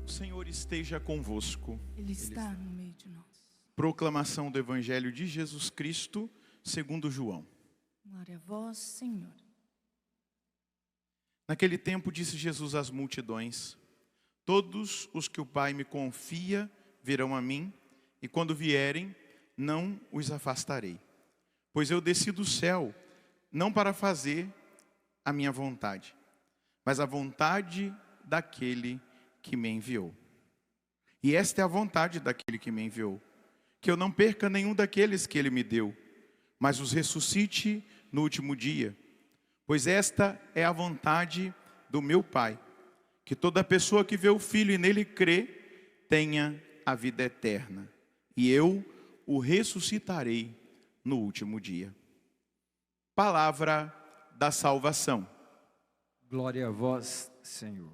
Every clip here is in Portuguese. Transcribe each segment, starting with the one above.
O Senhor esteja convosco. Ele está no meio de nós. Proclamação do Evangelho de Jesus Cristo, segundo João. Glória a vós, Senhor. Naquele tempo disse Jesus às multidões: todos os que o Pai me confia virão a mim, e quando vierem, não os afastarei. Pois eu desci do céu, não para fazer a minha vontade, mas a vontade daquele que me enviou. E esta é a vontade daquele que me enviou, que eu não perca nenhum daqueles que ele me deu, mas os ressuscite no último dia. Pois esta é a vontade do meu Pai, que toda pessoa que vê o Filho e nele crê, tenha a vida eterna, e eu o ressuscitarei no último dia. Palavra da salvação. Glória a vós, Senhor.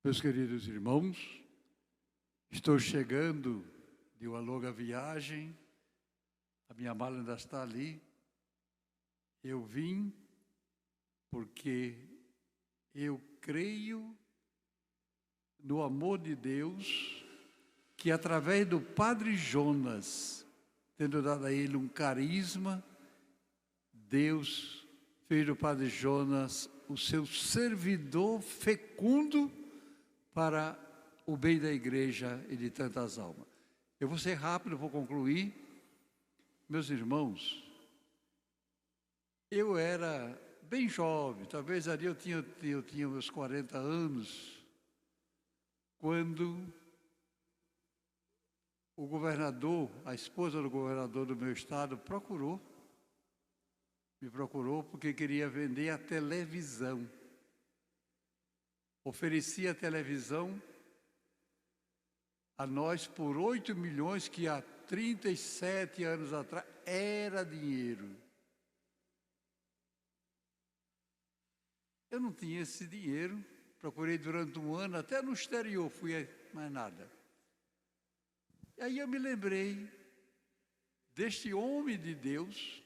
Meus queridos irmãos, estou chegando de uma longa viagem, a minha mala ainda está ali. Eu vim porque eu creio no amor de Deus, que através do Padre Jonas, tendo dado a ele um carisma, Deus fez do Padre Jonas o seu servidor fecundo para o bem da igreja e de tantas almas. Eu vou ser rápido, vou concluir. Meus irmãos, eu era bem jovem, talvez ali eu tinha meus 40 anos, quando o governador, a esposa do governador do meu estado, me procurou porque queria vender a televisão. Oferecia a televisão a nós por 8 milhões, que há 37 anos atrás era dinheiro. Eu não tinha esse dinheiro, procurei durante um ano, até no exterior, mais nada. E aí eu me lembrei deste homem de Deus,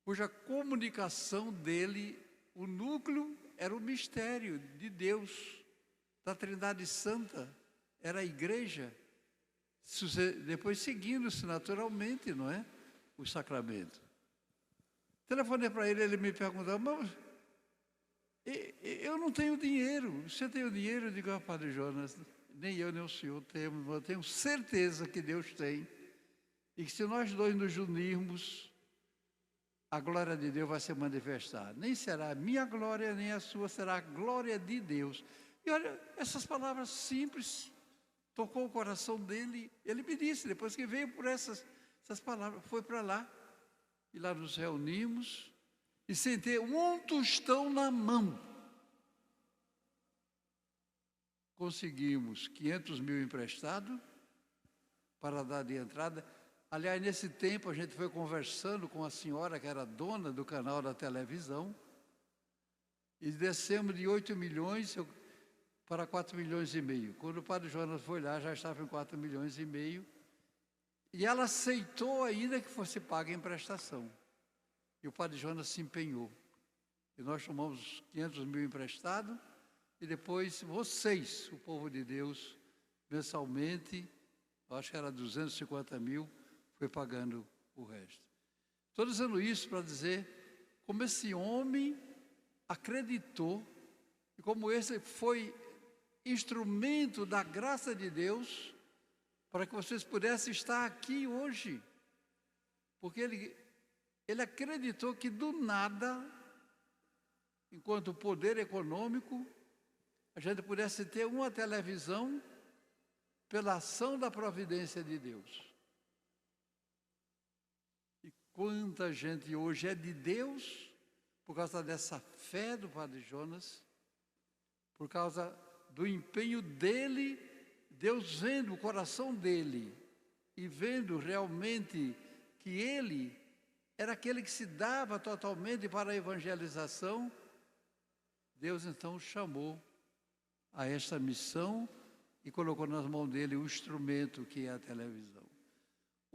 cuja comunicação dele, o núcleo era o mistério de Deus, da Trindade Santa, era a igreja, depois seguindo-se naturalmente, não é? O sacramento. Telefonei para ele, ele me perguntou: mas eu não tenho dinheiro, você tem o dinheiro? Eu digo: Padre Jonas, nem eu nem o senhor temos, mas eu tenho certeza que Deus tem, e que se nós dois nos unirmos, a glória de Deus vai se manifestar. Nem será a minha glória, nem a sua, será a glória de Deus. E olha, essas palavras simples tocou o coração dele. Ele me disse, depois que veio por essas palavras, foi para lá. E lá nos reunimos, e sem ter um tostão na mão, conseguimos 500 mil emprestado para dar de entrada. Aliás, nesse tempo a gente foi conversando com a senhora que era dona do canal da televisão e descemos de 8 milhões para 4 milhões e meio. Quando o Padre Jonas foi lá, já estava em 4 milhões e meio, e ela aceitou ainda que fosse paga em prestação. E o Padre Jonas se empenhou. E nós tomamos 500 mil emprestado, e depois vocês, o povo de Deus, mensalmente, acho que era 250 mil, foi pagando o resto. Estou dizendo isso para dizer como esse homem acreditou e como esse foi instrumento da graça de Deus para que vocês pudessem estar aqui hoje. Porque ele acreditou que do nada, enquanto poder econômico, a gente pudesse ter uma televisão pela ação da providência de Deus. E quanta gente hoje é de Deus por causa dessa fé do Padre Jonas, por causa do empenho dele, Deus vendo o coração dele e vendo realmente que ele era aquele que se dava totalmente para a evangelização. Deus então chamou a esta missão e colocou nas mãos dele o instrumento que é a televisão.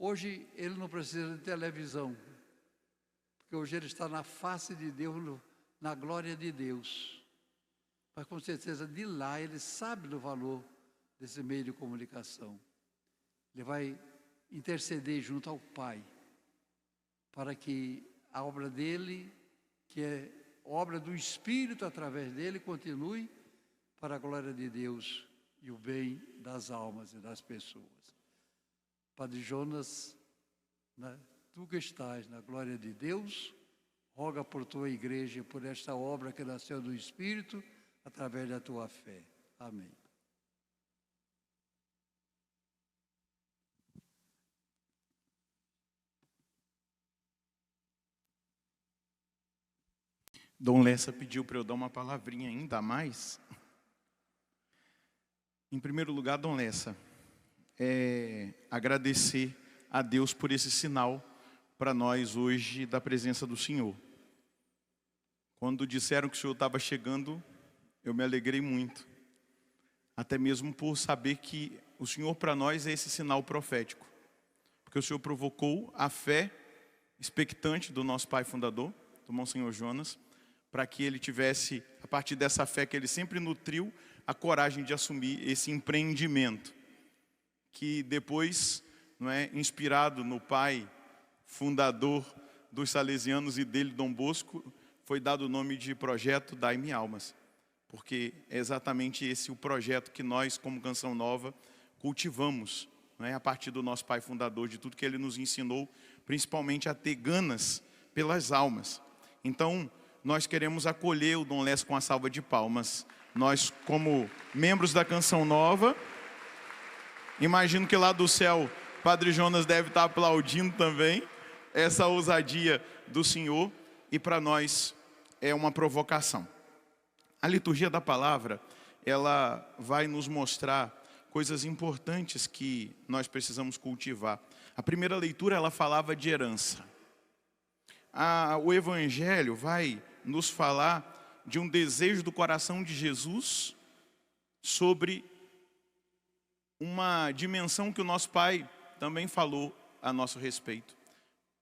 Hoje ele não precisa de televisão, porque hoje ele está na face de Deus, na glória de Deus. Mas com certeza de lá ele sabe do valor desse meio de comunicação. Ele vai interceder junto ao Pai, para que a obra dele, que é obra do Espírito através dele, continue para a glória de Deus e o bem das almas e das pessoas. Padre Jonas, tu que estás na glória de Deus, roga por tua igreja, por esta obra que nasceu do Espírito, através da tua fé. Amém. Dom Lessa pediu para eu dar uma palavrinha ainda a mais. Em primeiro lugar, Dom Lessa, agradecer a Deus por esse sinal para nós hoje da presença do Senhor. Quando disseram que o Senhor estava chegando, eu me alegrei muito. Até mesmo por saber que o Senhor para nós é esse sinal profético. Porque o Senhor provocou a fé expectante do nosso pai fundador, do Monsenhor Jonas, para que ele tivesse, a partir dessa fé que ele sempre nutriu, a coragem de assumir esse empreendimento, que depois, inspirado no pai fundador dos salesianos e dele, Dom Bosco, foi dado o nome de Projeto Dai-me Almas, porque é exatamente esse o projeto que nós, como Canção Nova, cultivamos, a partir do nosso pai fundador, de tudo que ele nos ensinou, principalmente a ter ganas pelas almas. Então, nós queremos acolher o Dom Lessa com a salva de palmas. Nós, como membros da Canção Nova, imagino que lá do céu, Padre Jonas deve estar aplaudindo também essa ousadia do Senhor, e para nós é uma provocação. A liturgia da palavra, ela vai nos mostrar coisas importantes que nós precisamos cultivar. A primeira leitura, ela falava de herança. O Evangelho vai nos falar de um desejo do coração de Jesus sobre uma dimensão que o nosso Pai também falou a nosso respeito.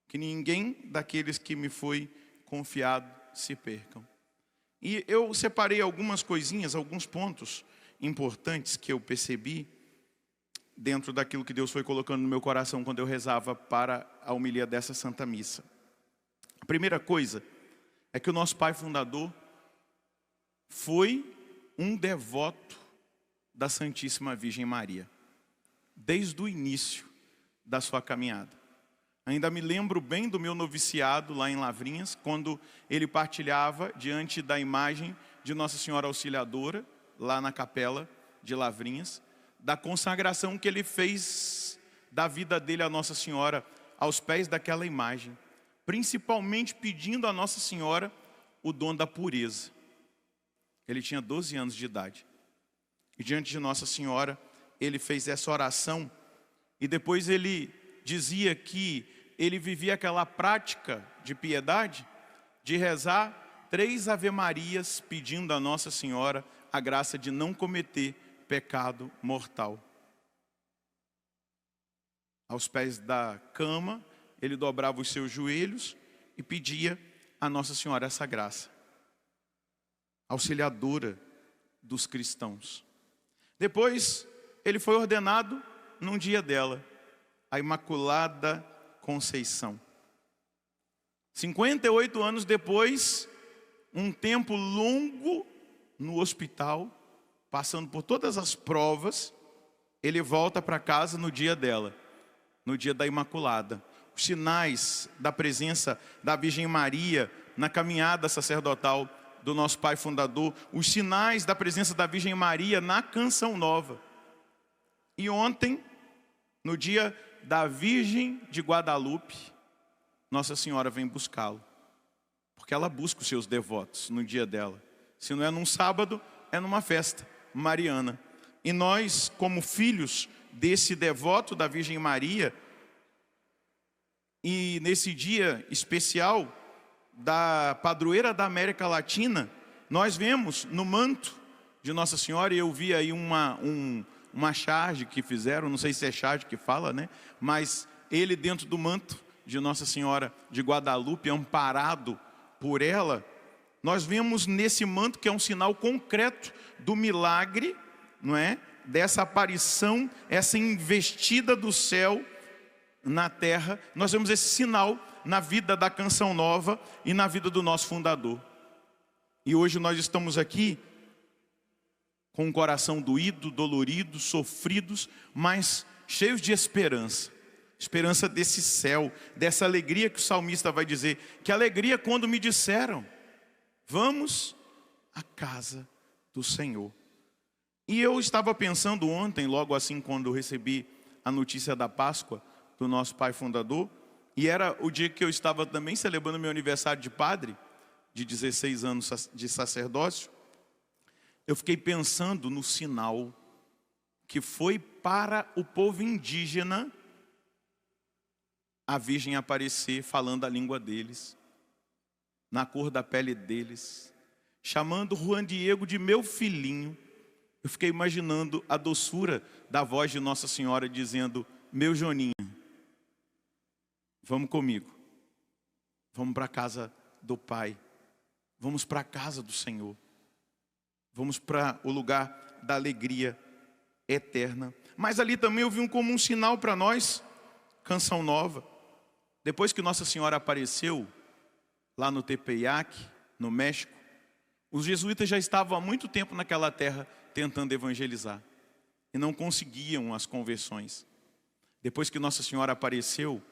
Que ninguém daqueles que me foi confiado se percam. E eu separei algumas coisinhas, alguns pontos importantes que eu percebi dentro daquilo que Deus foi colocando no meu coração quando eu rezava para a homilia dessa Santa Missa. A primeira coisa é que o nosso pai fundador foi um devoto da Santíssima Virgem Maria, desde o início da sua caminhada. Ainda me lembro bem do meu noviciado lá em Lavrinhas, quando ele partilhava diante da imagem de Nossa Senhora Auxiliadora, lá na capela de Lavrinhas, da consagração que ele fez da vida dele a Nossa Senhora aos pés daquela imagem, principalmente pedindo a Nossa Senhora o dom da pureza. Ele tinha 12 anos de idade. E diante de Nossa Senhora, ele fez essa oração. E depois ele dizia que ele vivia aquela prática de piedade, de rezar 3 Ave-Marias, pedindo a Nossa Senhora a graça de não cometer pecado mortal. Aos pés da cama, ele dobrava os seus joelhos e pedia a Nossa Senhora essa graça, auxiliadora dos cristãos. Depois, ele foi ordenado num dia dela, a Imaculada Conceição. 58 anos depois, um tempo longo no hospital, passando por todas as provas, ele volta para casa no dia dela, no dia da Imaculada. Os sinais da presença da Virgem Maria na caminhada sacerdotal do nosso pai fundador, os sinais da presença da Virgem Maria na Canção Nova. E ontem, no dia da Virgem de Guadalupe, Nossa Senhora vem buscá-lo, porque ela busca os seus devotos no dia dela. Se não é num sábado, é numa festa mariana. E nós, como filhos desse devoto da Virgem Maria, e nesse dia especial da padroeira da América Latina, nós vemos no manto de Nossa Senhora, e eu vi aí uma charge que fizeram, não sei se é charge que fala, mas ele dentro do manto de Nossa Senhora de Guadalupe, amparado por ela, nós vemos nesse manto que é um sinal concreto do milagre, não é? Dessa aparição, essa investida do céu na terra. Nós vemos esse sinal na vida da Canção Nova e na vida do nosso fundador. E hoje nós estamos aqui com um coração doído, dolorido, sofridos, mas cheios de esperança. Esperança desse céu, dessa alegria que o salmista vai dizer. Que alegria quando me disseram: vamos à casa do Senhor. E eu estava pensando ontem, logo assim quando eu recebi a notícia da Páscoa do nosso pai fundador, e era o dia que eu estava também celebrando meu aniversário de padre, de 16 anos de sacerdócio. Eu fiquei pensando no sinal que foi para o povo indígena a Virgem aparecer falando a língua deles, na cor da pele deles, chamando Juan Diego de meu filhinho. Eu fiquei imaginando a doçura da voz de Nossa Senhora dizendo: meu Joninha, vamos comigo, vamos para a casa do Pai, vamos para a casa do Senhor, vamos para o lugar da alegria eterna. Mas ali também eu vi como um sinal para nós, Canção Nova. Depois que Nossa Senhora apareceu lá no Tepeyac, no México, os jesuítas já estavam há muito tempo naquela terra tentando evangelizar e não conseguiam as conversões. Depois que Nossa Senhora apareceu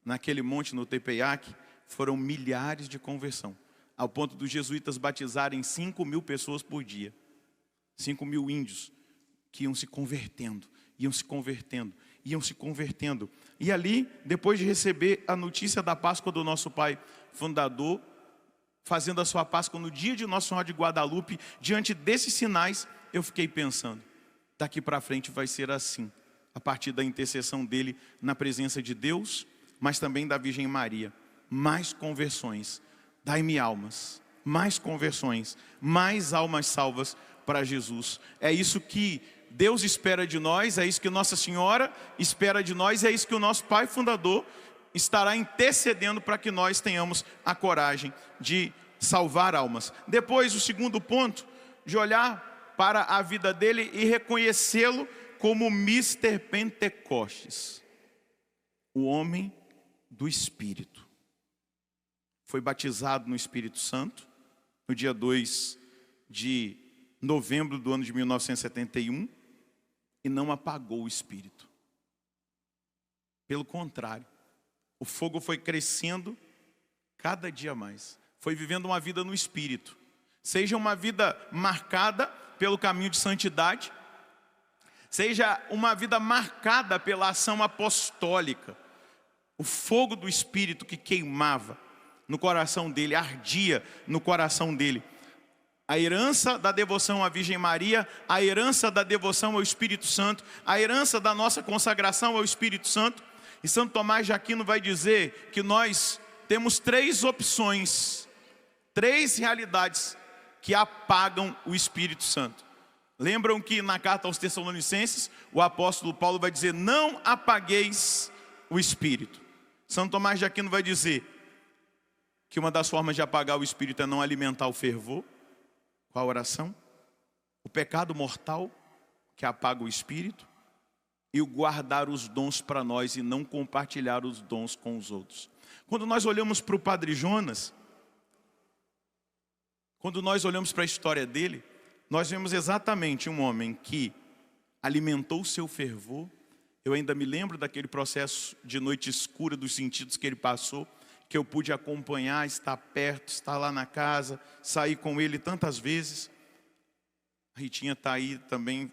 naquele monte no Tepeyac, foram milhares de conversão, ao ponto dos jesuítas batizarem 5.000 pessoas por dia. 5.000 índios que iam se convertendo, iam se convertendo, iam se convertendo. E ali, depois de receber a notícia da Páscoa do nosso pai fundador, fazendo a sua Páscoa no dia de Nossa Senhora de Guadalupe, diante desses sinais, eu fiquei pensando: daqui para frente vai ser assim, a partir da intercessão dele na presença de Deus, mas também da Virgem Maria. Mais conversões, dai-me almas, mais conversões, mais almas salvas para Jesus. É isso que Deus espera de nós, é isso que Nossa Senhora espera de nós, é isso que o nosso pai fundador estará intercedendo para que nós tenhamos a coragem de salvar almas. Depois, o segundo ponto, de olhar para a vida dele e reconhecê-lo como Mr. Pentecostes, o homem do Espírito. Foi batizado no Espírito Santo no dia 2 de novembro do ano de 1971 e não apagou o Espírito. Pelo contrário, o fogo foi crescendo cada dia mais. Foi vivendo uma vida no Espírito. Seja uma vida marcada pelo caminho de santidade, seja uma vida marcada pela ação apostólica. O fogo do Espírito que queimava no coração dele, ardia no coração dele. A herança da devoção à Virgem Maria, a herança da devoção ao Espírito Santo, a herança da nossa consagração ao Espírito Santo. E Santo Tomás de Aquino vai dizer que nós temos 3 opções, 3 realidades que apagam o Espírito Santo. Lembram que na carta aos Tessalonicenses, o apóstolo Paulo vai dizer: não apagueis o Espírito. Santo Tomás de Aquino vai dizer que uma das formas de apagar o Espírito é não alimentar o fervor com a oração, o pecado mortal que apaga o Espírito, e o guardar os dons para nós e não compartilhar os dons com os outros. Quando nós olhamos para o Padre Jonas, quando nós olhamos para a história dele, nós vemos exatamente um homem que alimentou o seu fervor. Eu ainda me lembro daquele processo de noite escura dos sentidos que ele passou, que eu pude acompanhar, estar perto, estar lá na casa, sair com ele tantas vezes. A Ritinha está aí também,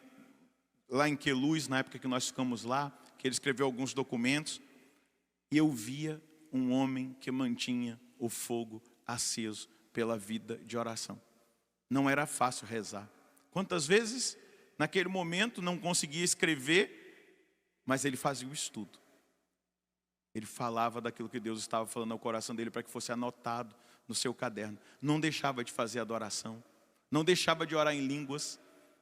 lá em Queluz, na época que nós ficamos lá, que ele escreveu alguns documentos. E eu via um homem que mantinha o fogo aceso pela vida de oração. Não era fácil rezar. Quantas vezes, naquele momento, não conseguia escrever, mas ele fazia o estudo. Ele falava daquilo que Deus estava falando ao coração dele para que fosse anotado no seu caderno. Não deixava de fazer adoração. Não deixava de orar em línguas.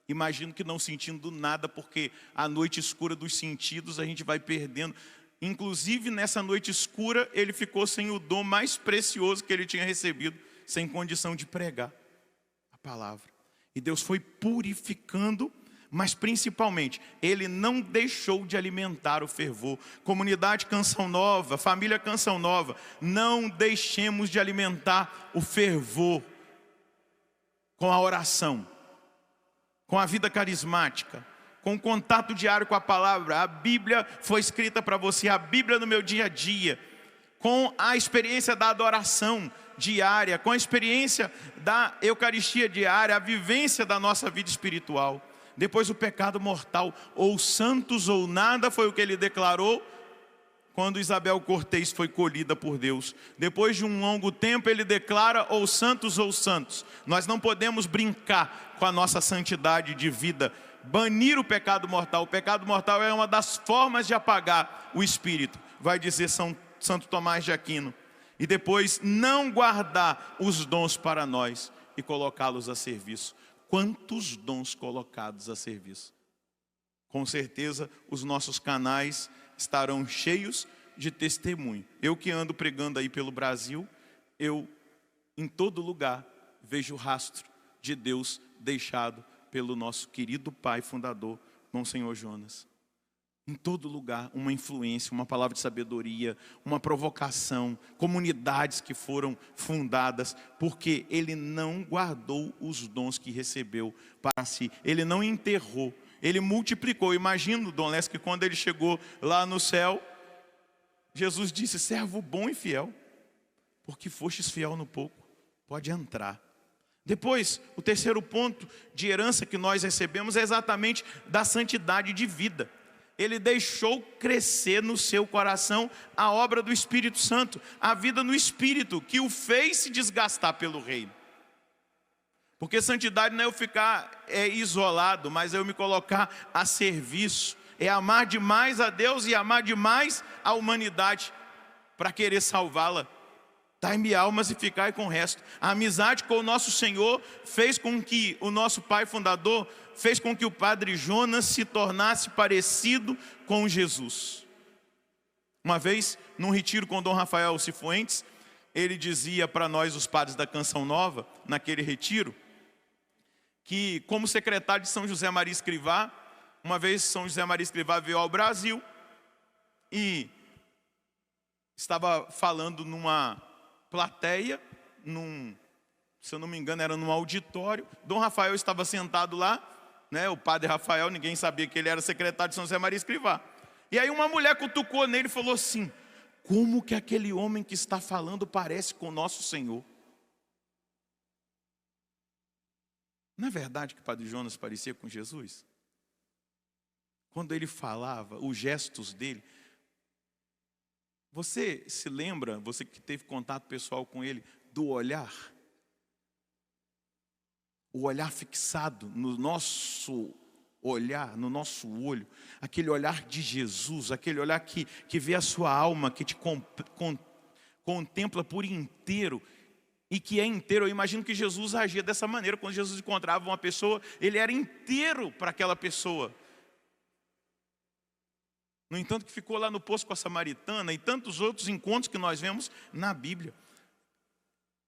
Imagino que não sentindo nada, porque a noite escura dos sentidos a gente vai perdendo. Inclusive, nessa noite escura, ele ficou sem o dom mais precioso que ele tinha recebido, sem condição de pregar a palavra. E Deus foi purificando, mas principalmente, Ele não deixou de alimentar o fervor. Comunidade Canção Nova, família Canção Nova, não deixemos de alimentar o fervor com a oração, com a vida carismática, com o contato diário com a palavra. A Bíblia foi escrita para você, a Bíblia no meu dia a dia, com a experiência da adoração diária, com a experiência da Eucaristia diária, a vivência da nossa vida espiritual. Depois o pecado mortal, ou santos ou nada, foi o que ele declarou quando Isabel Cortês foi colhida por Deus. Depois de um longo tempo ele declara, ou santos ou santos. Nós não podemos brincar com a nossa santidade de vida, banir o pecado mortal. O pecado mortal é uma das formas de apagar o espírito, vai dizer Santo Tomás de Aquino. E depois não guardar os dons para nós e colocá-los a serviço. Quantos dons colocados a serviço? Com certeza os nossos canais estarão cheios de testemunho. Eu que ando pregando aí pelo Brasil, eu em todo lugar vejo o rastro de Deus deixado pelo nosso querido pai fundador, Monsenhor Jonas. Em todo lugar, uma influência, uma palavra de sabedoria, uma provocação, comunidades que foram fundadas, porque ele não guardou os dons que recebeu para si, ele não enterrou, ele multiplicou. Imagina o Dom Lés que quando ele chegou lá no céu, Jesus disse: servo bom e fiel, porque fostes fiel no pouco, pode entrar. Depois, o terceiro ponto de herança que nós recebemos é exatamente da santidade de vida. Ele deixou crescer no seu coração a obra do Espírito Santo, a vida no Espírito, que o fez se desgastar pelo reino. Porque santidade não é eu ficar isolado, mas é eu me colocar a serviço. É amar demais a Deus e amar demais a humanidade para querer salvá-la. Dai-me almas e ficai com o resto. A amizade com o nosso Senhor fez com que o nosso pai fundador, fez com que o Padre Jonas se tornasse parecido com Jesus. Uma vez, num retiro com Dom Rafael Cifuentes, ele dizia para nós, os padres da Canção Nova, naquele retiro, que como secretário de São José Maria Escrivá, uma vez São José Maria Escrivá veio ao Brasil e estava falando numa plateia, se eu não me engano era num auditório. Dom Rafael estava sentado lá, né, o padre Rafael, ninguém sabia que ele era secretário de São José Maria Escrivá. E aí uma mulher cutucou nele e falou assim: como que aquele homem que está falando parece com o nosso Senhor? Não é verdade que o Padre Jonas parecia com Jesus? Quando ele falava, os gestos dele. Você se lembra, você que teve contato pessoal com ele, do olhar? O olhar fixado no nosso olhar, no nosso olho. Aquele olhar de Jesus, aquele olhar que vê a sua alma, que te contempla por inteiro. E que é inteiro. Eu imagino que Jesus agia dessa maneira. Quando Jesus encontrava uma pessoa, ele era inteiro para aquela pessoa. No entanto, que ficou lá no poço com a samaritana e tantos outros encontros que nós vemos na Bíblia.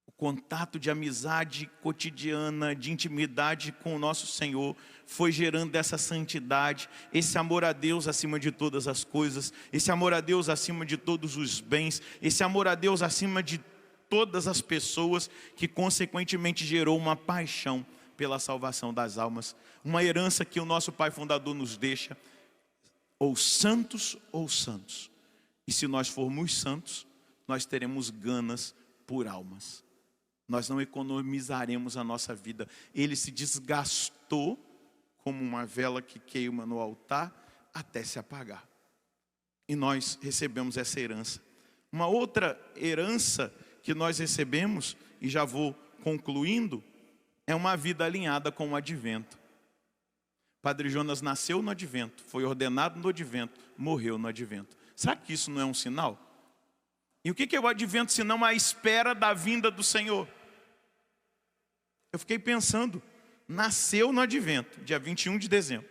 O contato de amizade cotidiana, de intimidade com o nosso Senhor, foi gerando essa santidade, esse amor a Deus acima de todas as coisas, esse amor a Deus acima de todos os bens, esse amor a Deus acima de todas as pessoas, que consequentemente gerou uma paixão pela salvação das almas. Uma herança que o nosso Pai Fundador nos deixa, ou santos ou santos. E se nós formos santos, nós teremos ganas por almas. Nós não economizaremos a nossa vida. Ele se desgastou como uma vela que queima no altar até se apagar. E nós recebemos essa herança. Uma outra herança que nós recebemos, e já vou concluindo, é uma vida alinhada com o advento. Padre Jonas nasceu no advento, foi ordenado no advento, morreu no advento. Será que isso não é um sinal? E o que é o advento senão a espera da vinda do Senhor? Eu fiquei pensando, nasceu no advento, dia 21 de dezembro.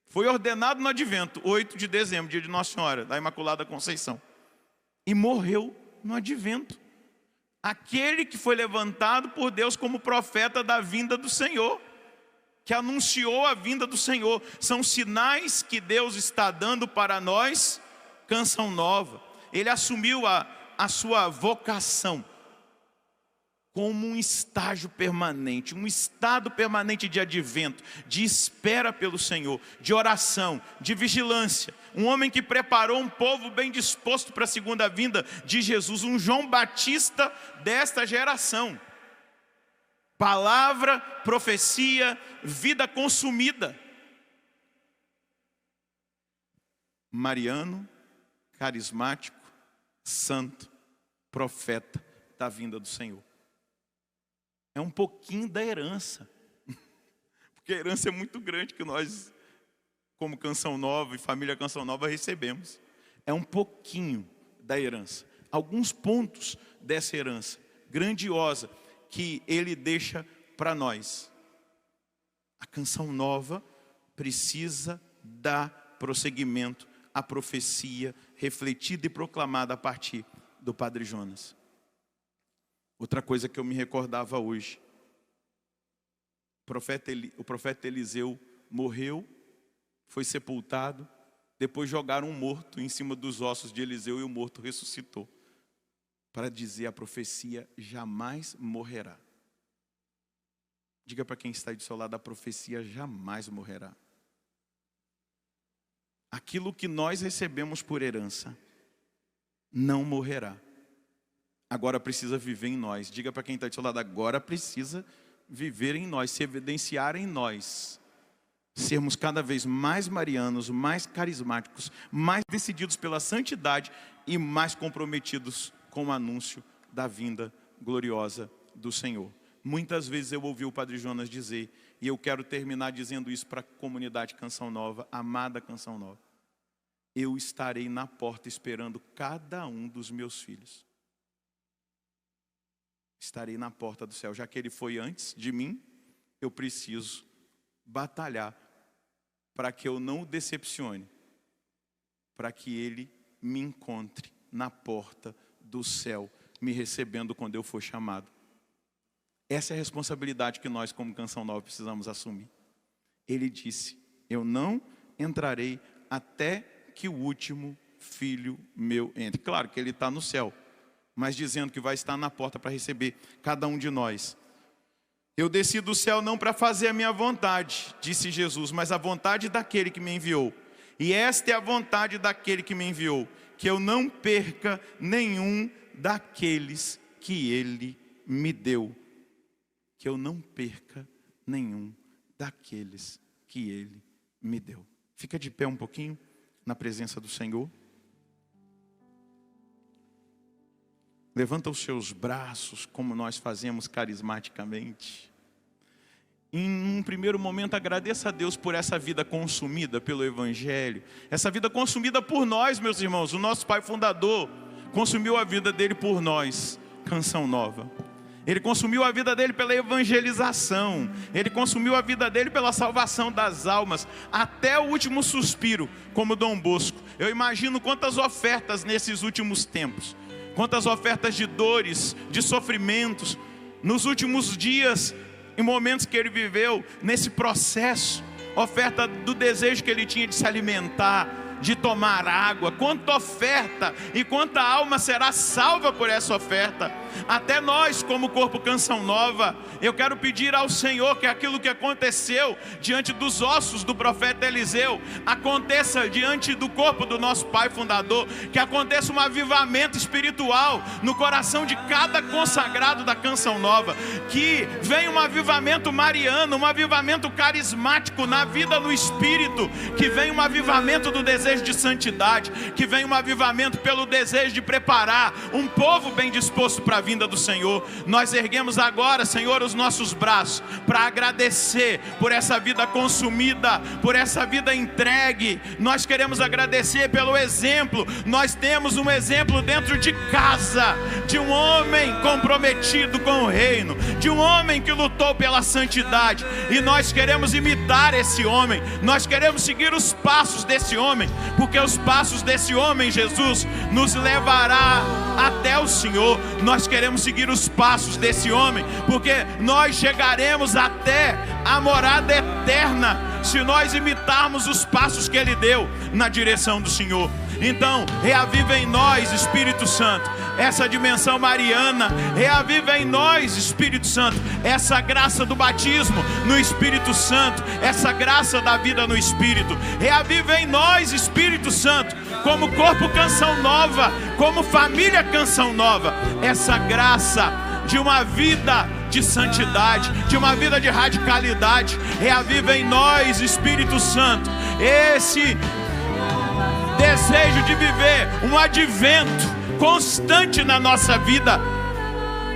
Foi ordenado no advento, 8 de dezembro, dia de Nossa Senhora, da Imaculada Conceição. E morreu no advento. Aquele que foi levantado por Deus como profeta da vinda do Senhor, que anunciou a vinda do Senhor. São sinais que Deus está dando para nós, Canção Nova. Ele assumiu a sua vocação como um estágio permanente, um estado permanente de advento, de espera pelo Senhor, de oração, de vigilância. Um homem que preparou um povo bem disposto para a segunda vinda de Jesus, um João Batista desta geração. Palavra, profecia, vida consumida. Mariano, carismático, santo, profeta da vinda do Senhor. É um pouquinho da herança, porque a herança é muito grande que nós, como Canção Nova e família Canção Nova, recebemos. É um pouquinho da herança, alguns pontos dessa herança grandiosa que ele deixa para nós. A Canção Nova precisa dar prosseguimento à profecia refletida e proclamada a partir do Padre Jonas. Outra coisa que eu me recordava hoje, o profeta Eliseu morreu, foi sepultado, depois jogaram um morto em cima dos ossos de Eliseu e o morto ressuscitou, para dizer: a profecia jamais morrerá. Diga para quem está aí do seu lado: a profecia jamais morrerá. Aquilo que nós recebemos por herança não morrerá. Agora precisa viver em nós. Diga para quem está do seu lado: agora precisa viver em nós, se evidenciar em nós. Sermos cada vez mais marianos, mais carismáticos, mais decididos pela santidade e mais comprometidos com o anúncio da vinda gloriosa do Senhor. Muitas vezes eu ouvi o Padre Jonas dizer, e eu quero terminar dizendo isso para a comunidade Canção Nova, amada Canção Nova: eu estarei na porta esperando cada um dos meus filhos. Estarei na porta do céu. Já que ele foi antes de mim, eu preciso batalhar para que eu não o decepcione, para que ele me encontre na porta do céu, me recebendo quando eu for chamado. Essa é a responsabilidade que nós, como Canção Nova, precisamos assumir. Ele disse: eu não entrarei até que o último filho meu entre. Claro que ele está no céu, mas dizendo que vai estar na porta para receber cada um de nós. Eu desci do céu não para fazer a minha vontade, disse Jesus, mas a vontade daquele que me enviou. E esta é a vontade daquele que me enviou, que eu não perca nenhum daqueles que ele me deu. Que eu não perca nenhum daqueles que ele me deu. Fica de pé um pouquinho na presença do Senhor. Levanta os seus braços, como nós fazemos carismaticamente. Em um primeiro momento, agradeça a Deus por essa vida consumida pelo Evangelho. Essa vida consumida por nós, meus irmãos. O nosso Pai Fundador consumiu a vida dele por nós. Canção Nova. Ele consumiu a vida dele pela evangelização. Ele consumiu a vida dele pela salvação das almas. Até o último suspiro, como Dom Bosco. Eu imagino quantas ofertas nesses últimos tempos. Quantas ofertas de dores, de sofrimentos, nos últimos dias, em momentos que ele viveu, nesse processo, oferta do desejo que ele tinha de se alimentar, de tomar água. Quanta oferta e quanta alma será salva por essa oferta. Até nós, como Corpo Canção Nova, eu quero pedir ao Senhor que aquilo que aconteceu diante dos ossos do profeta Eliseu, aconteça diante do corpo do nosso Pai Fundador, que aconteça um avivamento espiritual no coração de cada consagrado da Canção Nova, que venha um avivamento mariano, um avivamento carismático na vida no Espírito, que venha um avivamento do desejo desejo de santidade, que venha um avivamento pelo desejo de preparar um povo bem disposto para a vinda do Senhor. Nós erguemos agora, Senhor, os nossos braços para agradecer por essa vida consumida, por essa vida entregue. Nós queremos agradecer pelo exemplo. Nós temos um exemplo dentro de casa, de um homem comprometido com o reino, de um homem que lutou pela santidade, e nós queremos imitar esse homem. Nós queremos seguir os passos desse homem, porque os passos desse homem, Jesus, nos levará até o Senhor. Nós queremos seguir os passos desse homem, porque nós chegaremos até a morada eterna se nós imitarmos os passos que ele deu na direção do Senhor. Então, reaviva em nós, Espírito Santo, essa dimensão mariana. Reaviva em nós, Espírito Santo, essa graça do batismo no Espírito Santo, essa graça da vida no Espírito. Reaviva em nós, Espírito Santo, como corpo Canção Nova, como família Canção Nova, essa graça de uma vida de santidade, de uma vida de radicalidade. Reaviva em nós, Espírito Santo, esse desejo de viver um advento constante na nossa vida,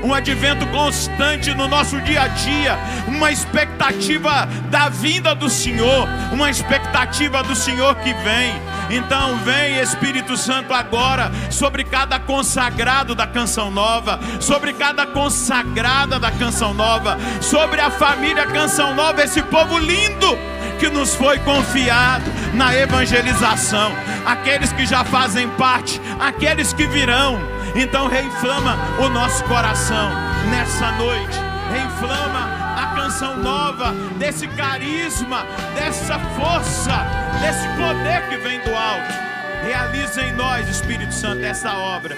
um advento constante no nosso dia a dia, uma expectativa da vinda do Senhor, uma expectativa do Senhor que vem. Então vem, Espírito Santo, agora sobre cada consagrado da Canção Nova, sobre cada consagrada da Canção Nova, sobre a família Canção Nova, esse povo lindo que nos foi confiado na evangelização, aqueles que já fazem parte, aqueles que virão. Então reinflama o nosso coração nessa noite, reinflama a Canção Nova desse carisma, dessa força, desse poder que vem do alto. Realiza em nós, Espírito Santo, essa obra.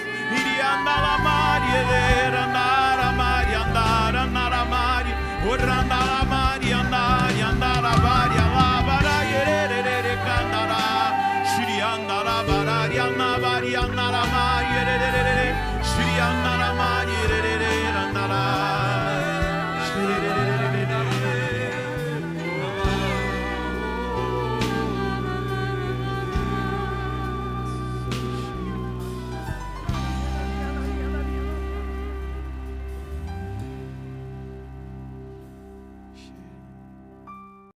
Shri